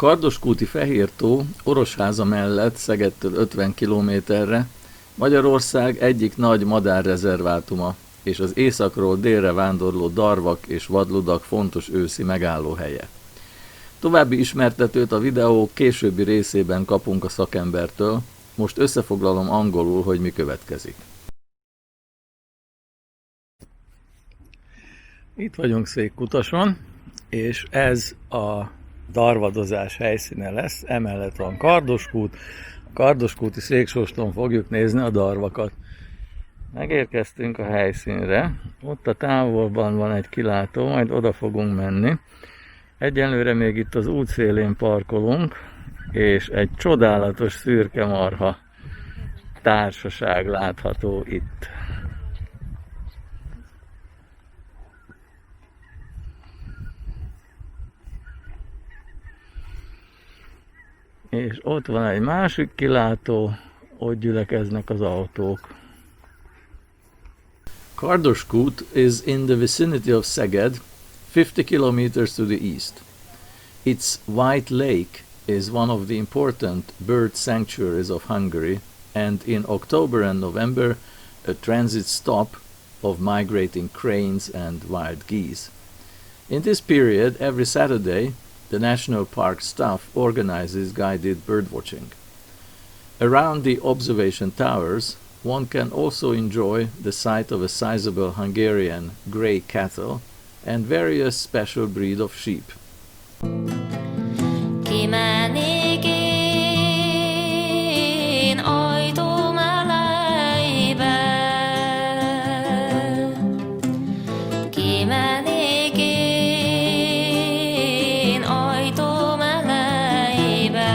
Kardoskúti Fehértó Orosháza mellett Szegedtől 50 kilométerre Magyarország egyik nagy madárrezervátuma és az északról délre vándorló darvak és vadludak fontos őszi megállóhelye. További ismertetőt a videó későbbi részében kapunk a szakembertől, most összefoglalom angolul, hogy mi következik. Itt vagyunk Székkutason, és ez a darvadozás helyszíne lesz, emellett van Kardoskút. A Kardoskúti széksóston fogjuk nézni a darvakat. Megérkeztünk a helyszínre, ott a távolban van egy kilátó, majd oda fogunk menni. Egyenlőre még itt az út szélén parkolunk, és egy csodálatos szürke marha társaság látható itt. És ott van egy másik kilátó, ott gyülekeznek az autók. Kardoskút is in the vicinity of Szeged, 50 kilometers to the east. Its White Lake is one of the important bird sanctuaries of Hungary, and in October and November a transit stop of migrating cranes and wild geese. In this period, every Saturday, the National Park staff organizes guided birdwatching. Around the observation towers, one can also enjoy the sight of a sizable Hungarian grey cattle and various special breed of sheep. Kimenék én ajtóm elejébe, kimenék én ajtóm elejébe,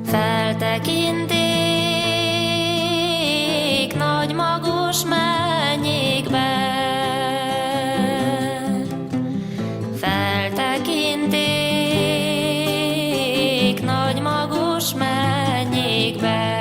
feltekinték nagy magos mennyékbe, feltekinték nagy magos mennyékbe.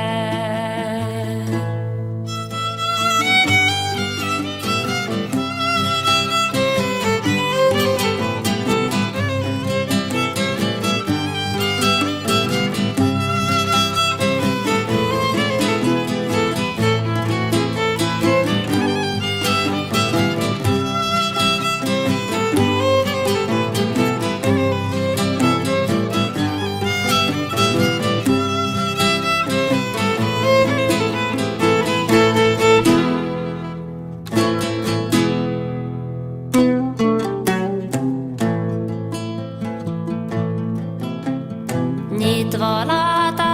Nyitva látám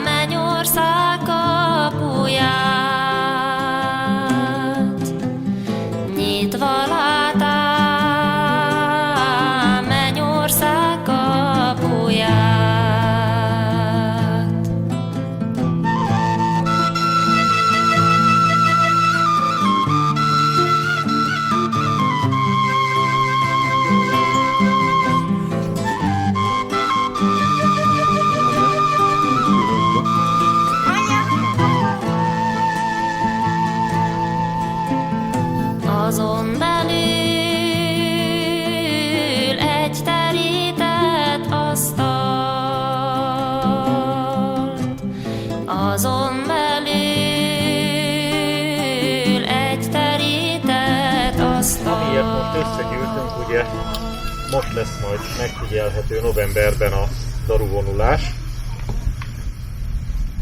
Mennyország kapuját, nyitva látám Mennyország kapuját. Azon belül egy terített asztalt, azon belül egy terített asztalt. Amiért most összegyűltünk, ugye most lesz majd megfigyelhető novemberben a daruvonulás.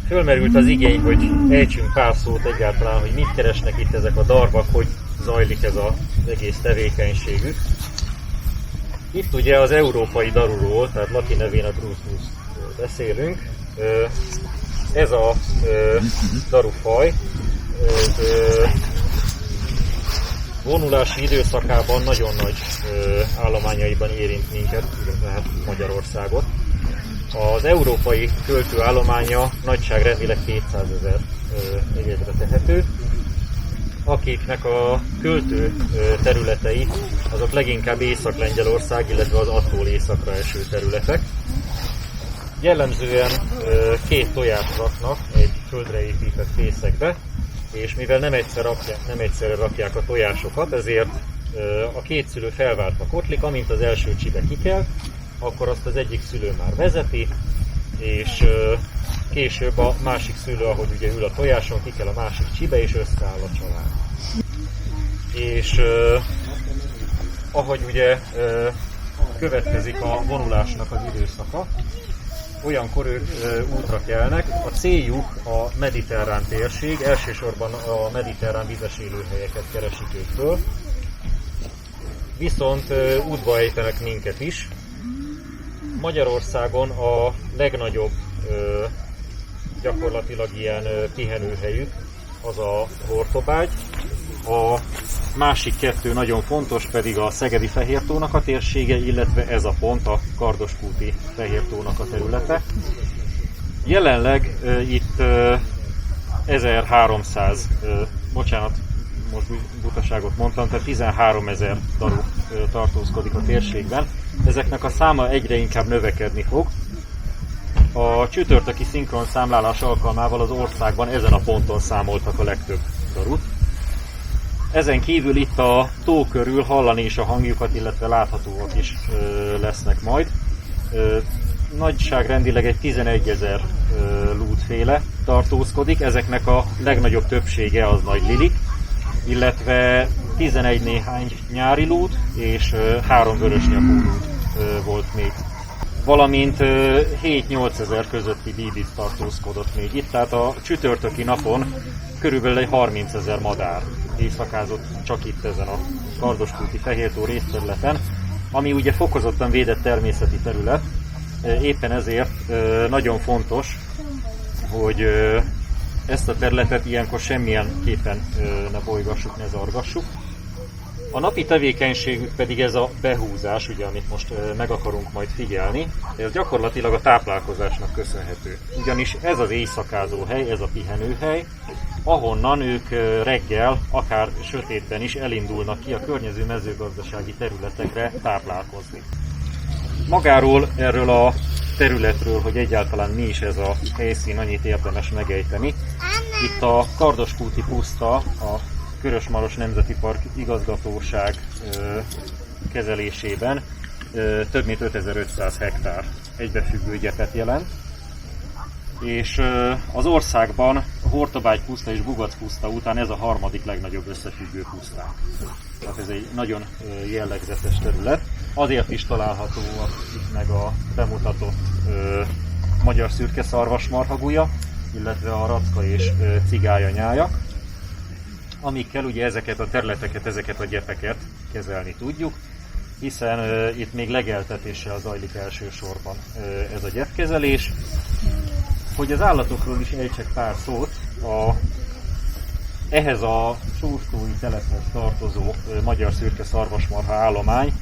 Fölmerült az igény, hogy ejtsünk pár szót egyáltalán, hogy mit keresnek itt ezek a darvak, hogy zajlik ez az egész tevékenységük. Itt ugye az európai daruról, tehát latin nevén a Drusmus beszélünk. Ez a darufaj vonulási időszakában nagyon nagy állományaiban érint minket, tehát Magyarországot. Az európai költőállománya nagyságrendileg 200 000 jegyre tehető, akiknek a költő területei azok leginkább Észak-Lengyelország, illetve az attól északra eső területek. Jellemzően 2 tojást raknak egy földre épített fészekbe, és mivel nem egyszerre rakják a tojásokat, ezért a két szülő felváltva kotlik, amint az első csibe kikelt, akkor azt az egyik szülő már vezeti, és később a másik szülő, ahogy ugye ül a tojáson, kikel a másik csibe, és összeáll a család. És ahogy ugye következik a vonulásnak az időszaka, olyankor ők útra kelnek. A céljuk a mediterrán térség, elsősorban a mediterrán vizes élőhelyeket keresik ők föl, viszont útba ejtenek minket is. Magyarországon a legnagyobb gyakorlatilag ilyen pihenőhelyük az a Hortobágy. A másik kettő nagyon fontos pedig a Szegedi Fehértónak a térsége, illetve ez a pont a Kardoskúti Fehértónak a területe. Jelenleg itt 1300, bocsánat, most butaságot mondtam, tehát 13 000 daru tartózkodik a térségben. Ezeknek a száma egyre inkább növekedni fog. A csütörtöki szinkron számlálás alkalmával az országban ezen a ponton számoltak a legtöbb darut. Ezen kívül itt a tó körül hallani is a hangjukat, illetve láthatóak is lesznek majd. Nagyságrendileg egy 11 000 lúdféle tartózkodik, ezeknek a legnagyobb többsége az nagy lilik, illetve 11 néhány nyári lúd és 3 vörösnyakú lúd volt még. Valamint 7-8 000 közötti bíbic tartózkodott még itt, tehát a csütörtöki napon körülbelül egy 30 000 madár éjszakázott csak itt ezen a Kardoskúti Fehértó részterületen, ami ugye fokozottan védett természeti terület, éppen ezért nagyon fontos, hogy ezt a területet ilyenkor semmilyen képen ne bolygassuk, ne zargassuk. A napi tevékenységük pedig ez a behúzás, ugye, amit most meg akarunk majd figyelni, ez gyakorlatilag a táplálkozásnak köszönhető. Ugyanis ez az éjszakázó hely, ez a pihenőhely, ahonnan ők reggel, akár sötétben is elindulnak ki a környező mezőgazdasági területekre táplálkozni. Magáról, erről a területről, hogy egyáltalán mi is ez a helyszín, annyit érdemes megejteni. Itt a Kardoskúti puszta, a Körös-Maros Nemzeti Park igazgatóság kezelésében több mint 5500 hektár egybefüggő gyepet jelent, és az országban a Hortobágy puszta és Bugac puszta után ez a harmadik legnagyobb összefüggő pusztánk. Tehát ez egy nagyon jellegzetes terület. Azért is találhatóak itt meg a bemutatott magyar szürke szarvasmarhagúja, illetve a racka és cigályanyájak, amikkel ugye ezeket a területeket, ezeket a gyepeket kezelni tudjuk, hiszen itt még legeltetéssel zajlik elsősorban ez a gyepkezelés. Hogy az állatokról is ejtsek pár szót, ehhez a Sóstói telephez tartozó magyar szürke szarvasmarha állomány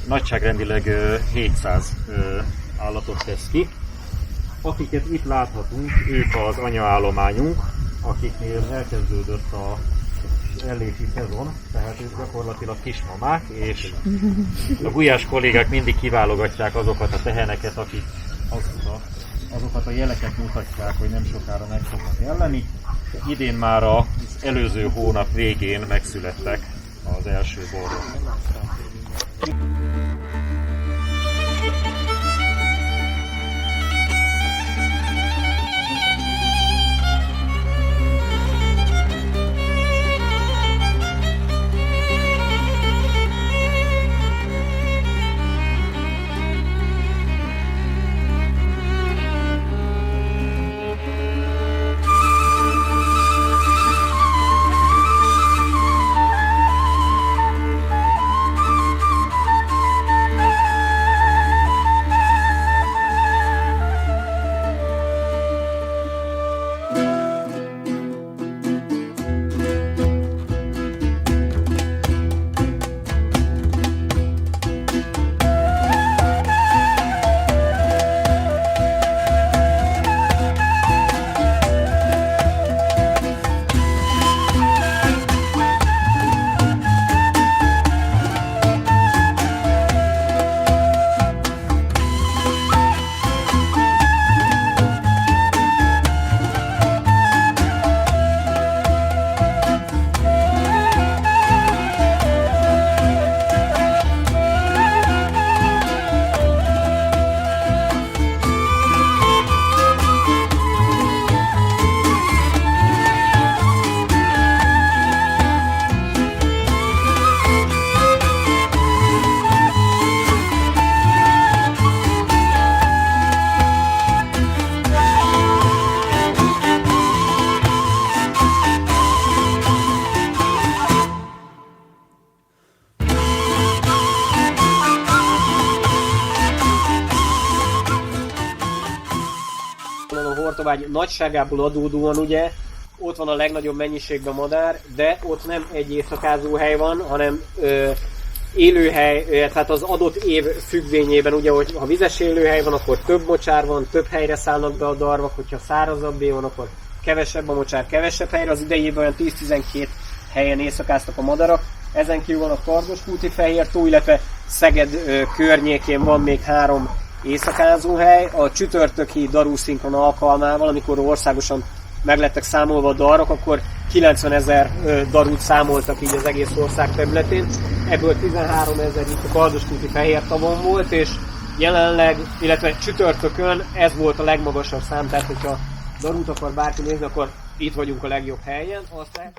nagyságrendileg 700 állatot tesz ki. Akiket itt láthatunk, ők az anyaállományunk, akiknél elkezdődött a ellési szezon, tehát ők gyakorlatilag kismamák, és a gulyás kollégák mindig kiválogatják azokat a teheneket, akik azokat a jeleket mutatják, hogy nem sokára meg fognak jelenni. Idén már az előző hónap végén megszülettek az első borrok. Martovágy nagyságából adódóan ugye ott van a legnagyobb mennyiségben madár, de ott nem egy éjszakázó hely van, hanem élőhely, tehát az adott év függvényében, ugye, hogy ha vizes élőhely van, akkor több mocsár van, több helyre szállnak be a darvak, hogyha szárazabb év van, akkor kevesebb a mocsár, kevesebb helyre. Az idejében olyan 10-12 helyen éjszakáztak a madarak. Ezen kívül van a Kardoskúti Fehértó, illetve Szeged környékén van még 3 éjszakázóhely. A csütörtöki darúszinkron alkalmával, amikor országosan meglettek számolva a darak, akkor 90 000 darút számoltak így az egész ország területén. Ebből 13 000 itt a Kardoskúti Fehértavon volt, és jelenleg, illetve csütörtökön ez volt a legmagasabb szám, tehát hogyha darút akar bárki nézni, akkor itt vagyunk a legjobb helyen. Aztán...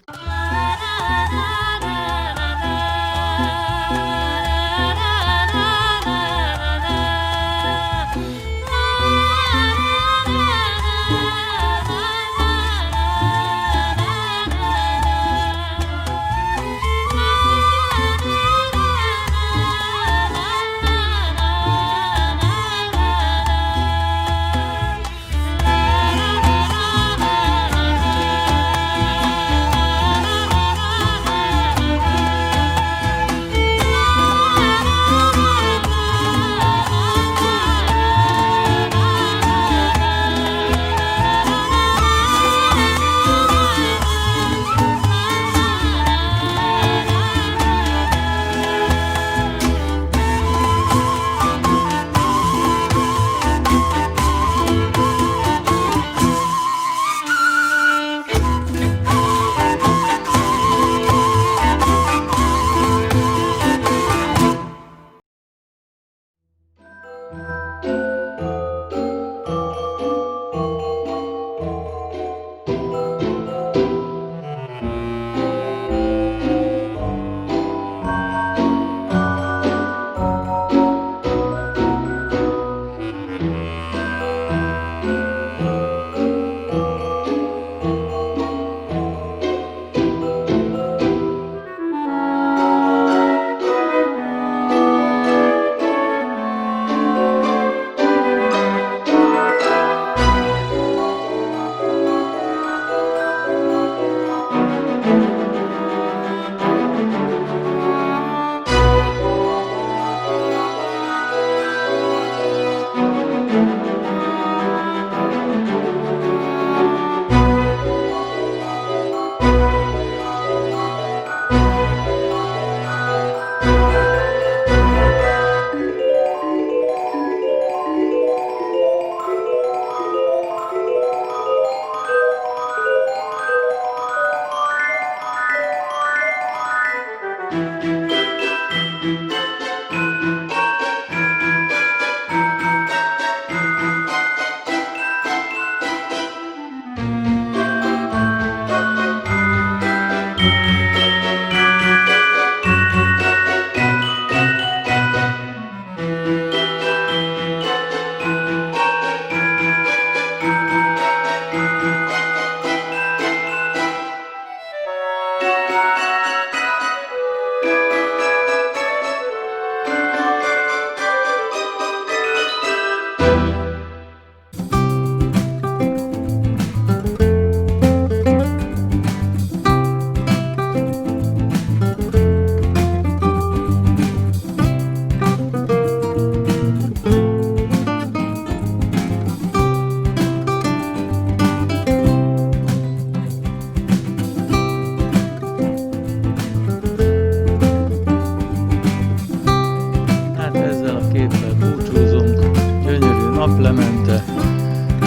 naplemente,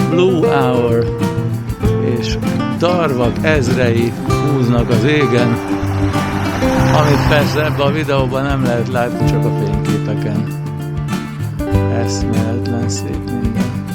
Blue Hour, és darvak ezrei húznak az égen, amit persze ebben a videóban nem lehet látni, csak a fényképeken. Eszméletlen szép minden.